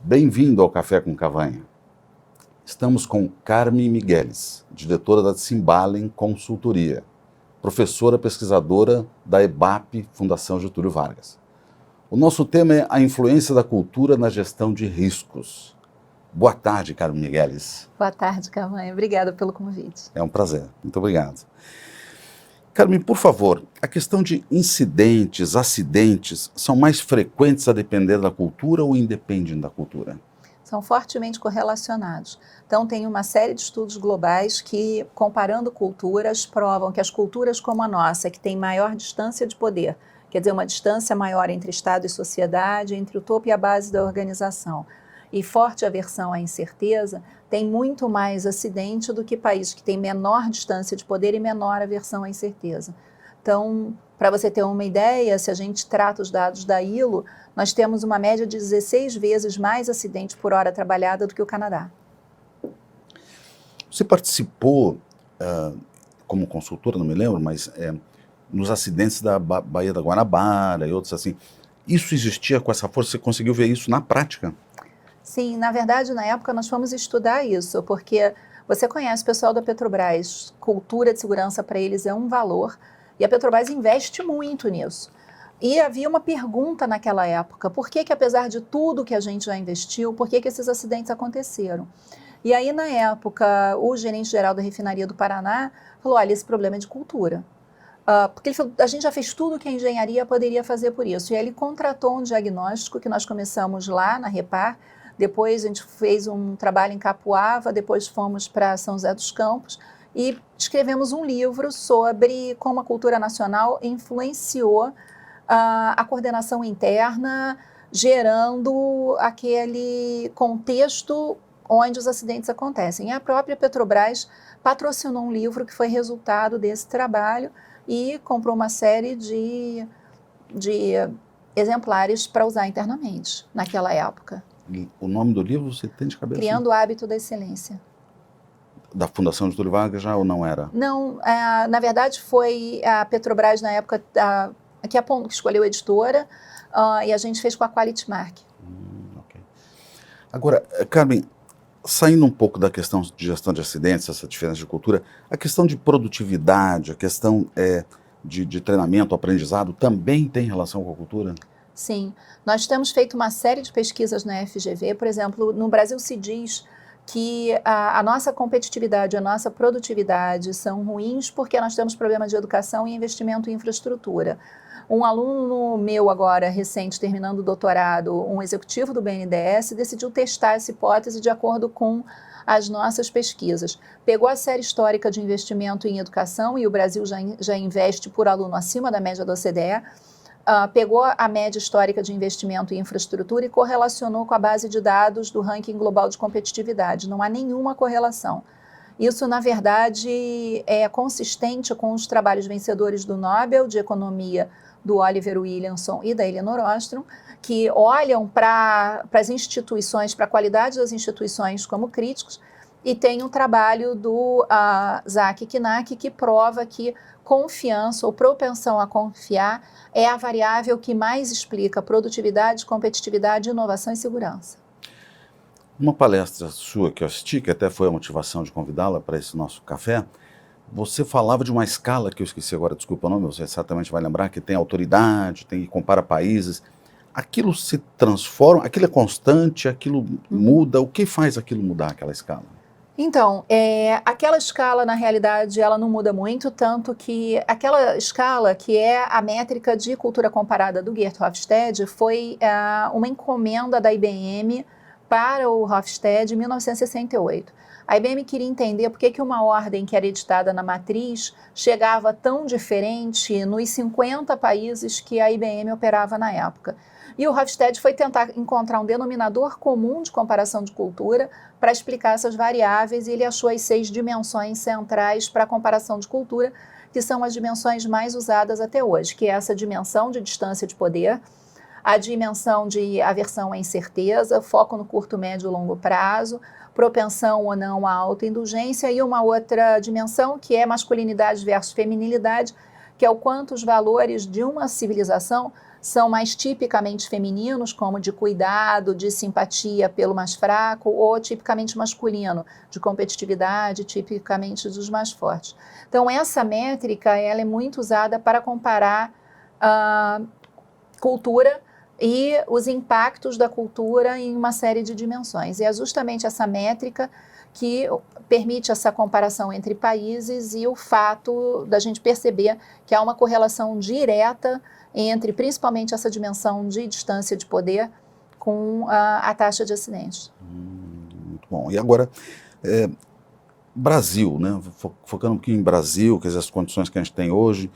Bem-vindo ao Café com Cavanha. Estamos com Carmen Migueles, diretora da Cimbalen Consultoria, professora pesquisadora da EBAP, Fundação Getúlio Vargas. O nosso tema é a influência da cultura na gestão de riscos. Boa tarde, Carmen Migueles. Boa tarde, Cavanha. Obrigada pelo convite. É um prazer. Muito obrigado. Carmen, por favor, a questão de incidentes, acidentes, são mais frequentes a depender da cultura ou independem da cultura? São fortemente correlacionados. Então, tem uma série de estudos globais que, comparando culturas, provam que as culturas como a nossa, que tem maior distância de poder, quer dizer, uma distância maior entre Estado e sociedade, entre o topo e a base da organização, e forte aversão à incerteza, tem muito mais acidente do que países que têm menor distância de poder e menor aversão à incerteza. Então, para você ter uma ideia, se a gente trata os dados da ILO, nós temos uma média de 16 vezes mais acidentes por hora trabalhada do que o Canadá. Você participou, como consultora, não me lembro, mas nos acidentes da Baía da Guanabara e outros assim. Isso existia com essa força? Você conseguiu ver isso na prática? Sim, na verdade, na época nós fomos estudar isso, porque você conhece o pessoal da Petrobras, cultura de segurança para eles é um valor, e a Petrobras investe muito nisso. E havia uma pergunta naquela época, por que apesar de tudo que a gente já investiu, por que esses acidentes aconteceram? E aí, na época, o gerente-geral da refinaria do Paraná falou, olha, esse problema é de cultura. Porque ele falou, a gente já fez tudo que a engenharia poderia fazer por isso. E aí ele contratou um diagnóstico que nós começamos lá na Repar, depois a gente fez um trabalho em Capuava, depois fomos para São José dos Campos e escrevemos um livro sobre como a cultura nacional influenciou a coordenação interna, gerando aquele contexto onde os acidentes acontecem. E a própria Petrobras patrocinou um livro que foi resultado desse trabalho e comprou uma série de exemplares para usar internamente naquela época. O nome do livro você tem de cabeça? Criando o Hábito da Excelência. Da Fundação Getúlio Vargas já ou não era? Não, na verdade foi a Petrobras na época que escolheu a editora e a gente fez com a Quality Mark. Okay. Agora, Carmen, saindo um pouco da questão de gestão de acidentes, essa diferença de cultura, a questão de produtividade, a questão de treinamento, aprendizado, também tem relação com a cultura? Sim, nós temos feito uma série de pesquisas na FGV, por exemplo, no Brasil se diz que a nossa competitividade, a nossa produtividade são ruins porque nós temos problemas de educação e investimento em infraestrutura. Um aluno meu agora, recente, terminando o doutorado, um executivo do BNDES, decidiu testar essa hipótese de acordo com as nossas pesquisas. Pegou a série histórica de investimento em educação, e o Brasil já investe por aluno acima da média da OCDE, pegou a média histórica de investimento em infraestrutura e correlacionou com a base de dados do ranking global de competitividade. Não há nenhuma correlação. Isso, na verdade, é consistente com os trabalhos vencedores do Nobel de Economia do Oliver Williamson e da Elinor Ostrom, que olham para as instituições, para a qualidade das instituições como críticos, e tem um trabalho do Zach Knack que prova que confiança ou propensão a confiar é a variável que mais explica produtividade, competitividade, inovação e segurança. Uma palestra sua que eu assisti, que até foi a motivação de convidá-la para esse nosso café, você falava de uma escala, que eu esqueci agora, desculpa o nome, você certamente vai lembrar, que tem autoridade, tem que compara países. Aquilo se transforma, aquilo é constante, aquilo muda, o que faz aquilo mudar, aquela escala? Então, aquela escala, na realidade, ela não muda muito, tanto que aquela escala, que é a métrica de cultura comparada do Geert Hofstede, foi uma encomenda da IBM para o Hofstede em 1968. A IBM queria entender por que uma ordem que era editada na matriz chegava tão diferente nos 50 países que a IBM operava na época. E o Hofstede foi tentar encontrar um denominador comum de comparação de cultura para explicar essas variáveis, e ele achou as 6 dimensões centrais para a comparação de cultura, que são as dimensões mais usadas até hoje, que é essa dimensão de distância de poder, a dimensão de aversão à incerteza, foco no curto, médio e longo prazo, propensão ou não à autoindulgência, e uma outra dimensão que é masculinidade versus feminilidade, que é o quanto os valores de uma civilização são mais tipicamente femininos, como de cuidado, de simpatia pelo mais fraco, ou tipicamente masculino, de competitividade, tipicamente dos mais fortes. Então, essa métrica ela é muito usada para comparar a cultura e os impactos da cultura em uma série de dimensões. E é justamente essa métrica que permite essa comparação entre países e o fato da gente perceber que há uma correlação direta entre, principalmente, essa dimensão de distância de poder com a taxa de acidentes. Muito bom. E agora, Brasil, né? Focando um pouquinho em Brasil, quer dizer, as condições que a gente tem hoje,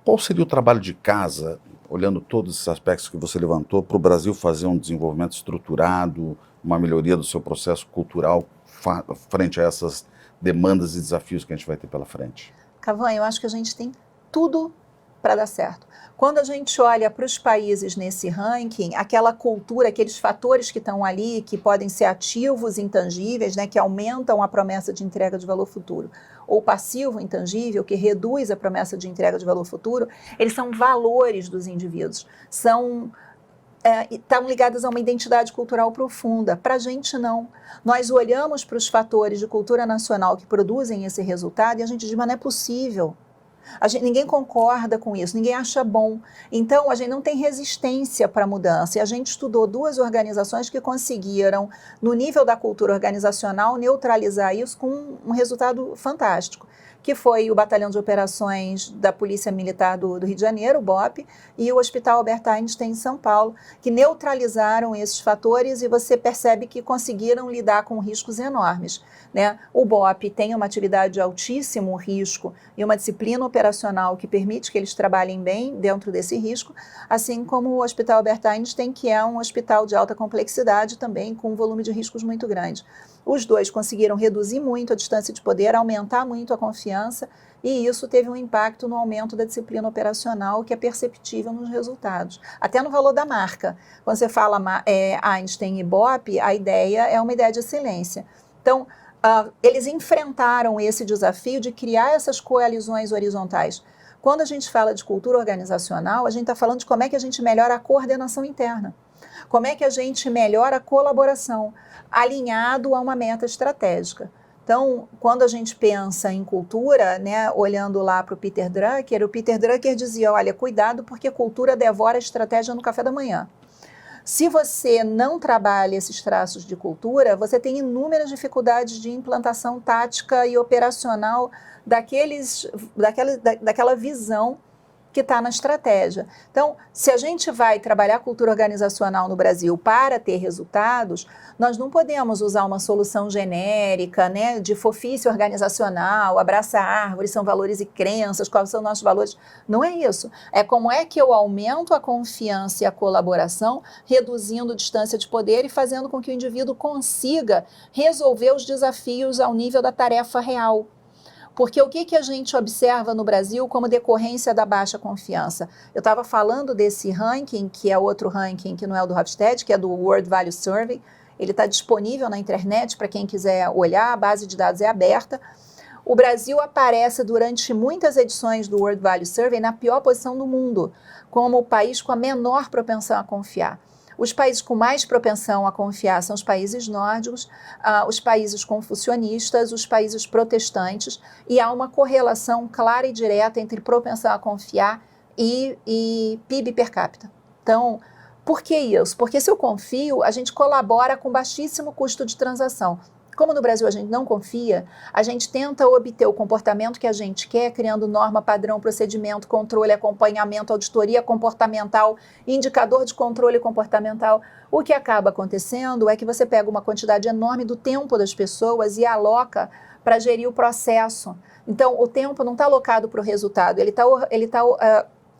qual seria o trabalho de casa, olhando todos esses aspectos que você levantou, para o Brasil fazer um desenvolvimento estruturado, uma melhoria do seu processo cultural frente a essas demandas e desafios que a gente vai ter pela frente? Cavanha, eu acho que a gente tem tudo para dar certo. Quando a gente olha para os países nesse ranking, aquela cultura, aqueles fatores que estão ali, que podem ser ativos intangíveis, né, que aumentam a promessa de entrega de valor futuro, ou passivo intangível, que reduz a promessa de entrega de valor futuro, eles são valores dos indivíduos, estão ligadas a uma identidade cultural profunda. Para a gente, não. Nós olhamos para os fatores de cultura nacional que produzem esse resultado e a gente diz, mas não é possível. Ninguém concorda com isso, ninguém acha bom. Então, a gente não tem resistência para a mudança. E a gente estudou 2 organizações que conseguiram, no nível da cultura organizacional, neutralizar isso com um resultado fantástico, que foi o Batalhão de Operações da Polícia Militar do Rio de Janeiro, o BOP, e o Hospital Albert Einstein, em São Paulo, que neutralizaram esses fatores e você percebe que conseguiram lidar com riscos enormes, né? O BOP tem uma atividade de altíssimo risco e uma disciplina operacional que permite que eles trabalhem bem dentro desse risco, assim como o Hospital Albert Einstein, que é um hospital de alta complexidade também, com um volume de riscos muito grande. Os 2 conseguiram reduzir muito a distância de poder, aumentar muito a confiança, e isso teve um impacto no aumento da disciplina operacional, que é perceptível nos resultados, até no valor da marca. Quando você fala Einstein e BOP, a ideia é uma ideia de excelência. Então, eles enfrentaram esse desafio de criar essas coalizões horizontais. Quando a gente fala de cultura organizacional, a gente está falando de como é que a gente melhora a coordenação interna. Como é que a gente melhora a colaboração, alinhado a uma meta estratégica. Então, quando a gente pensa em cultura, né, olhando lá para o Peter Drucker dizia, olha, cuidado porque cultura devora a estratégia no café da manhã. Se você não trabalha esses traços de cultura, você tem inúmeras dificuldades de implantação tática e operacional daquela visão que está na estratégia. Então, se a gente vai trabalhar cultura organizacional no Brasil para ter resultados, nós não podemos usar uma solução genérica, né, de fofice organizacional, abraça árvores, são valores e crenças, quais são nossos valores. Não é isso. É como é que eu aumento a confiança e a colaboração, reduzindo distância de poder e fazendo com que o indivíduo consiga resolver os desafios ao nível da tarefa real. Porque o que a gente observa no Brasil como decorrência da baixa confiança? Eu estava falando desse ranking, que é outro ranking que não é o do Hofstede, que é do World Value Survey. Ele está disponível na internet para quem quiser olhar, a base de dados é aberta. O Brasil aparece durante muitas edições do World Value Survey na pior posição do mundo, como o país com a menor propensão a confiar. Os países com mais propensão a confiar são os países nórdicos, os países confucionistas, os países protestantes, e há uma correlação clara e direta entre propensão a confiar e PIB per capita. Então, por que isso? Porque se eu confio, a gente colabora com baixíssimo custo de transação. Como no Brasil a gente não confia, a gente tenta obter o comportamento que a gente quer, criando norma, padrão, procedimento, controle, acompanhamento, auditoria comportamental, indicador de controle comportamental. O que acaba acontecendo é que você pega uma quantidade enorme do tempo das pessoas e aloca para gerir o processo. Então, o tempo não está alocado para o resultado, ele está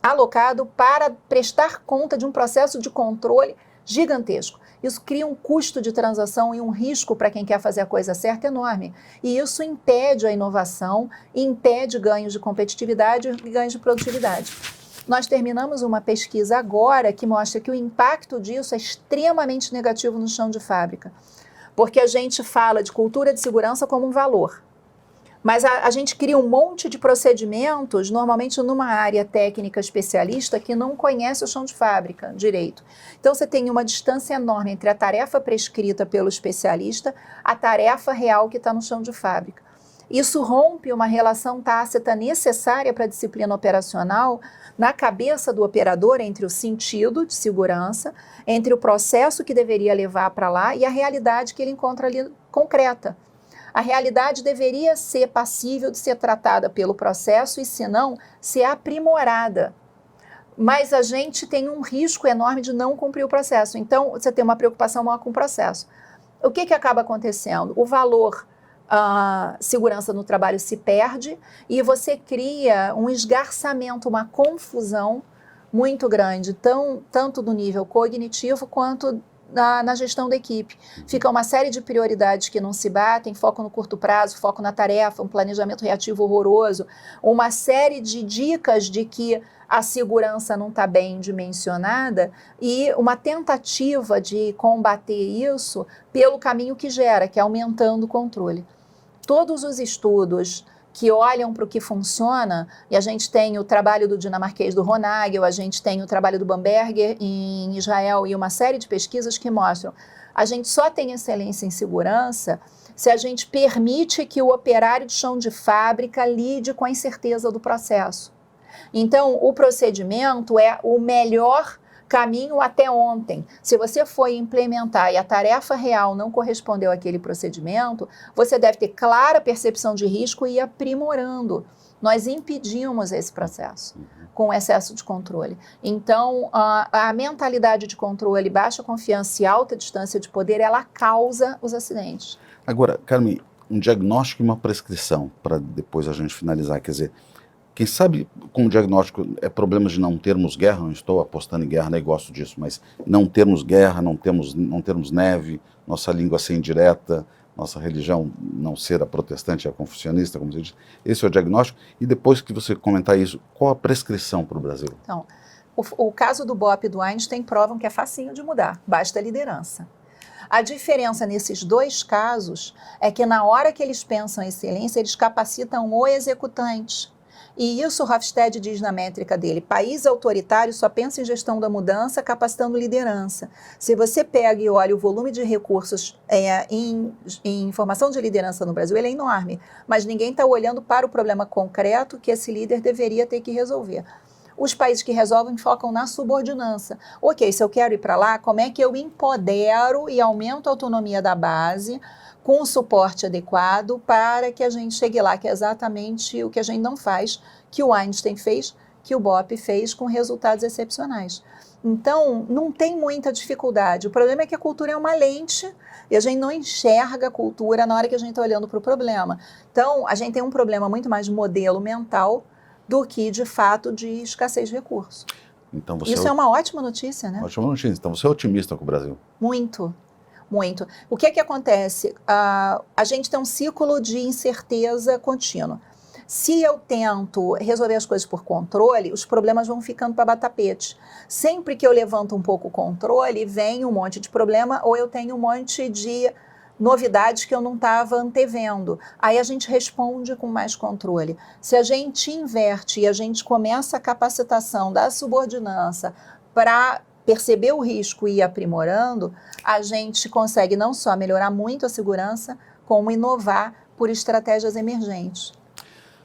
alocado para prestar conta de um processo de controle gigantesco. Isso cria um custo de transação e um risco para quem quer fazer a coisa certa enorme. E isso impede a inovação, impede ganhos de competitividade e ganhos de produtividade. Nós terminamos uma pesquisa agora que mostra que o impacto disso é extremamente negativo no chão de fábrica. Porque a gente fala de cultura de segurança como um valor. Mas a gente cria um monte de procedimentos, normalmente numa área técnica especialista, que não conhece o chão de fábrica direito. Então, você tem uma distância enorme entre a tarefa prescrita pelo especialista, a tarefa real que está no chão de fábrica. Isso rompe uma relação tácita necessária para a disciplina operacional na cabeça do operador entre o sentido de segurança, entre o processo que deveria levar para lá e a realidade que ele encontra ali concreta. A realidade deveria ser passível de ser tratada pelo processo e, se não, ser aprimorada. Mas a gente tem um risco enorme de não cumprir o processo. Então, você tem uma preocupação maior com o processo. O que acaba acontecendo? O valor segurança no trabalho se perde e você cria um esgarçamento, uma confusão muito grande, tanto do nível cognitivo quanto na gestão da equipe. Fica uma série de prioridades que não se batem, foco no curto prazo, foco na tarefa, um planejamento reativo horroroso, uma série de dicas de que a segurança não está bem dimensionada e uma tentativa de combater isso pelo caminho que gera, que é aumentando o controle. Todos os estudos que olham para o que funciona, e a gente tem o trabalho do dinamarquês do Ronagel, a gente tem o trabalho do Bamberger em Israel e uma série de pesquisas que mostram a gente só tem excelência em segurança se a gente permite que o operário de chão de fábrica lide com a incerteza do processo. Então, o procedimento é o melhor caminho até ontem. Se você foi implementar e a tarefa real não correspondeu àquele procedimento, você deve ter clara percepção de risco e ir aprimorando. Nós impedimos esse processo com excesso de controle. Então, a mentalidade de controle, baixa confiança e alta distância de poder, ela causa os acidentes. Agora, Carmen, um diagnóstico e uma prescrição, para depois a gente finalizar, quer dizer, quem sabe com o diagnóstico é problemas de não termos guerra, não estou apostando em guerra, nem gosto disso, mas não termos guerra, não termos neve, nossa língua ser indireta, nossa religião não ser a protestante, a confucionista, como você diz. Esse é o diagnóstico. E depois que você comentar isso, qual a prescrição para o Brasil? Então, o caso do BOP e do Einstein provam que é facinho de mudar, basta a liderança. A diferença nesses dois casos é que na hora que eles pensam em excelência, eles capacitam o executante. E isso o Hofstede diz na métrica dele, país autoritário só pensa em gestão da mudança, capacitando liderança. Se você pega e olha o volume de recursos em formação de liderança no Brasil, ele é enorme, mas ninguém está olhando para o problema concreto que esse líder deveria ter que resolver. Os países que resolvem focam na subordinância. Ok, se eu quero ir para lá, como é que eu empodero e aumento a autonomia da base com o suporte adequado para que a gente chegue lá, que é exatamente o que a gente não faz, que o Einstein fez, que o BOP fez com resultados excepcionais. Então, não tem muita dificuldade. O problema é que a cultura é uma lente e a gente não enxerga a cultura na hora que a gente está olhando para o problema. Então, a gente tem um problema muito mais de modelo mental do que, de fato, de escassez de recursos. Então, isso é uma ótima notícia, né? Ótima notícia. Então, você é otimista com o Brasil? Muito. Muito. O que é que acontece? A gente tem um ciclo de incerteza contínua. Se eu tento resolver as coisas por controle, os problemas vão ficando para tapete. Sempre que eu levanto um pouco o controle, vem um monte de problema ou eu tenho um monte de novidades que eu não estava antevendo. Aí a gente responde com mais controle. Se a gente inverte e a gente começa a capacitação da subordinância para perceber o risco e ir aprimorando, a gente consegue não só melhorar muito a segurança, como inovar por estratégias emergentes.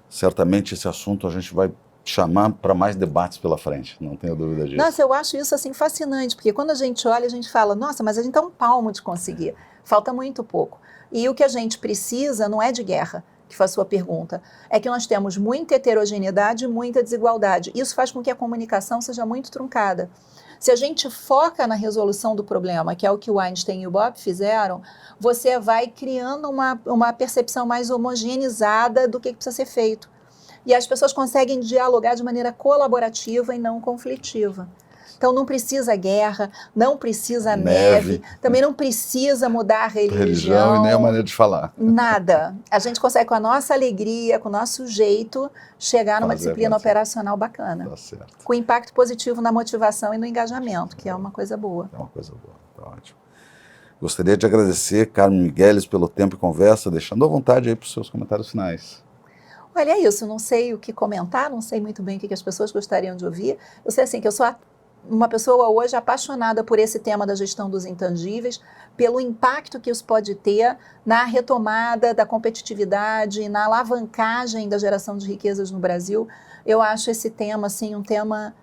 Certamente esse assunto a gente vai chamar para mais debates pela frente, não tenho dúvida disso. Nossa, eu acho isso assim fascinante, porque quando a gente olha, a gente fala, nossa, mas a gente está um palmo de conseguir, falta muito pouco. E o que a gente precisa não é de guerra, que foi a sua pergunta, é que nós temos muita heterogeneidade e muita desigualdade. Isso faz com que a comunicação seja muito truncada. Se a gente foca na resolução do problema, que é o que o Einstein e o BOP fizeram, você vai criando uma percepção mais homogeneizada do que precisa ser feito. E as pessoas conseguem dialogar de maneira colaborativa e não conflitiva. Então não precisa guerra, não precisa neve, também não precisa mudar a religião E nem a maneira de falar. Nada. A gente consegue com a nossa alegria, com o nosso jeito, chegar numa disciplina operacional bacana. Tá certo. Com impacto positivo na motivação e no engajamento, que é uma coisa boa. É uma coisa boa, tá ótimo. Gostaria de agradecer, Carmen Migueles, pelo tempo e conversa, deixando à vontade aí para os seus comentários finais. Olha, é isso, não sei o que comentar, não sei muito bem o que as pessoas gostariam de ouvir. Eu sei assim, que eu sou uma pessoa hoje apaixonada por esse tema da gestão dos intangíveis, pelo impacto que isso pode ter na retomada da competitividade, na alavancagem da geração de riquezas no Brasil. Eu acho esse tema, assim, um tema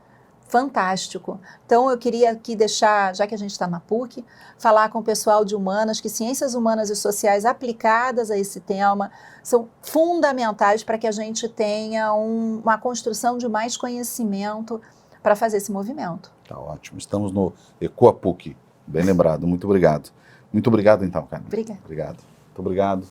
fantástico. Então, eu queria aqui deixar, já que a gente está na PUC, falar com o pessoal de humanas, que ciências humanas e sociais aplicadas a esse tema são fundamentais para que a gente tenha uma construção de mais conhecimento para fazer esse movimento. Tá ótimo. Estamos no Ecoa PUC. Bem lembrado. Muito obrigado. Muito obrigado, então, Carmen. Obrigada. Obrigado. Muito obrigado.